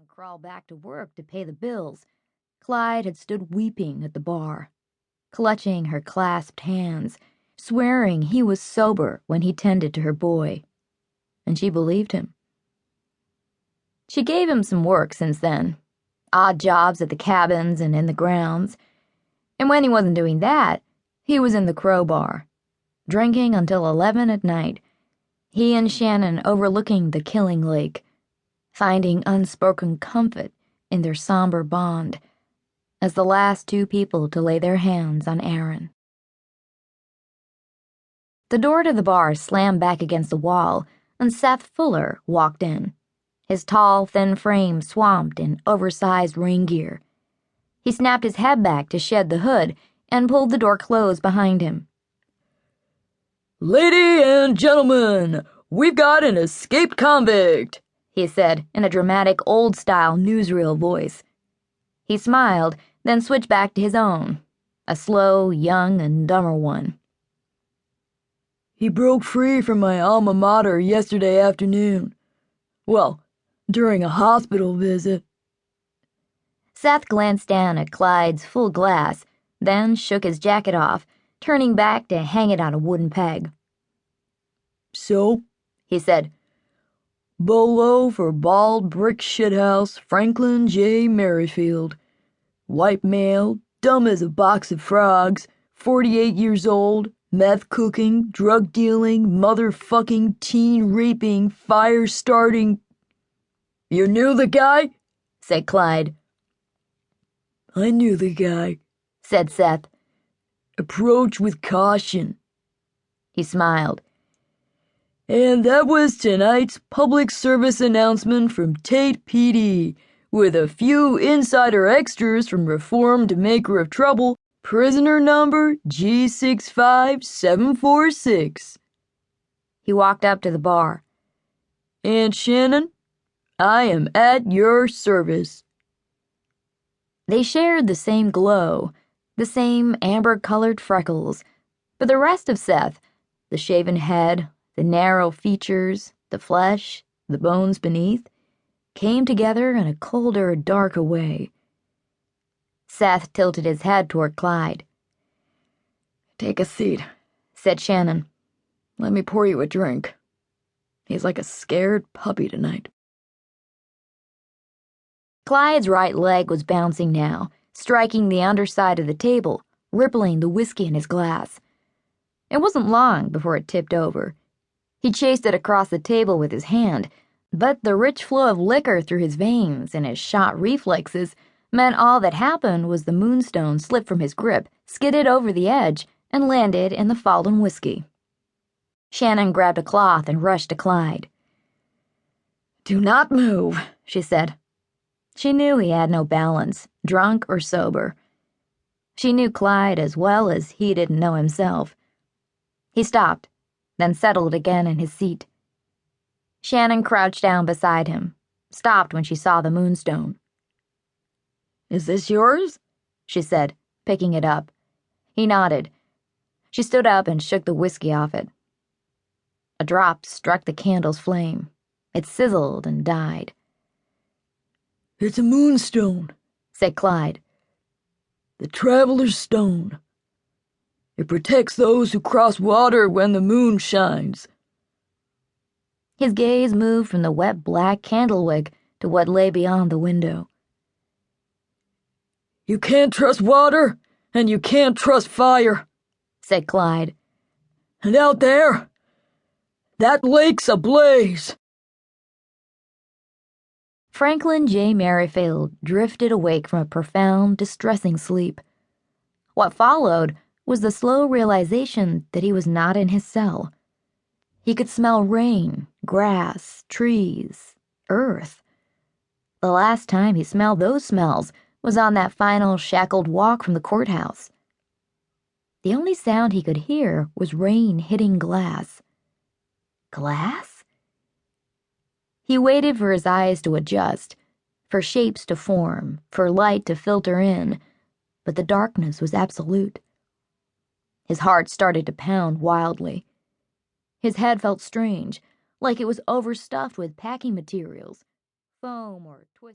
crawl back to work to pay the bills, Clyde had stood weeping at the bar, clutching her clasped hands, swearing he was sober when he tended to her boy. And she believed him. She gave him some work since then, odd jobs at the cabins and in the grounds. And when he wasn't doing that, he was in the Crowbar, drinking until 11 at night, he and Shannon overlooking the Killing Lake, finding unspoken comfort in their somber bond as the last two people to lay their hands on Aaron. The door to the bar slammed back against the wall, and Seth Fuller walked in, his tall, thin frame swamped in oversized rain gear. He snapped his head back to shed the hood and pulled the door closed behind him. "Lady and gentlemen, we've got an escaped convict," he said in a dramatic old-style newsreel voice. He smiled, then switched back to his own, a slow, young, and dumber one. "He broke free from my alma mater yesterday afternoon. Well, during a hospital visit." Seth glanced down at Clyde's full glass, then shook his jacket off, turning back to hang it on a wooden peg. "So," he said, "Bolo for bald brick shithouse Franklin J. Merrifield. White male, dumb as a box of frogs, 48 years old, meth cooking, drug dealing, motherfucking, teen raping, fire starting." "You knew the guy?" said Clyde. "I knew the guy," said Seth. "Approach with caution." He smiled. "And that was tonight's public service announcement from Tate PD, with a few insider extras from reformed maker of trouble, prisoner number G65746. He walked up to the bar. "Aunt Shannon, I am at your service." They shared the same glow, the same amber-colored freckles, but the rest of Seth, the shaven head, the narrow features, the flesh, the bones beneath, came together in a colder, darker way. Seth tilted his head toward Clyde. "Take a seat," said Shannon. "Let me pour you a drink. He's like a scared puppy tonight." Clyde's right leg was bouncing now, striking the underside of the table, rippling the whiskey in his glass. It wasn't long before it tipped over. He chased it across the table with his hand, but the rich flow of liquor through his veins and his shot reflexes meant all that happened was the moonstone slipped from his grip, skidded over the edge, and landed in the fallen whiskey. Shannon grabbed a cloth and rushed to Clyde. "Do not move," she said. She knew he had no balance, drunk or sober. She knew Clyde as well as he didn't know himself. He stopped, then settled again in his seat. Shannon crouched down beside him, stopped when she saw the moonstone. "Is this yours?" she said, picking it up. He nodded. She stood up and shook the whiskey off it. A drop struck the candle's flame. It sizzled and died. "It's a moonstone," said Clyde. "The Traveler's Stone. It protects those who cross water when the moon shines." His gaze moved from the wet black candlewick to what lay beyond the window. "You can't trust water, and you can't trust fire," said Clyde. "And out there, that lake's ablaze." Franklin J. Merrifield drifted awake from a profound, distressing sleep. What followed was the slow realization that he was not in his cell. He could smell rain, grass, trees, earth. The last time he smelled those smells was on that final shackled walk from the courthouse. The only sound he could hear was rain hitting glass. Glass? He waited for his eyes to adjust, for shapes to form, for light to filter in, but the darkness was absolute. His heart started to pound wildly. His head felt strange, like it was overstuffed with packing materials, foam or twisted.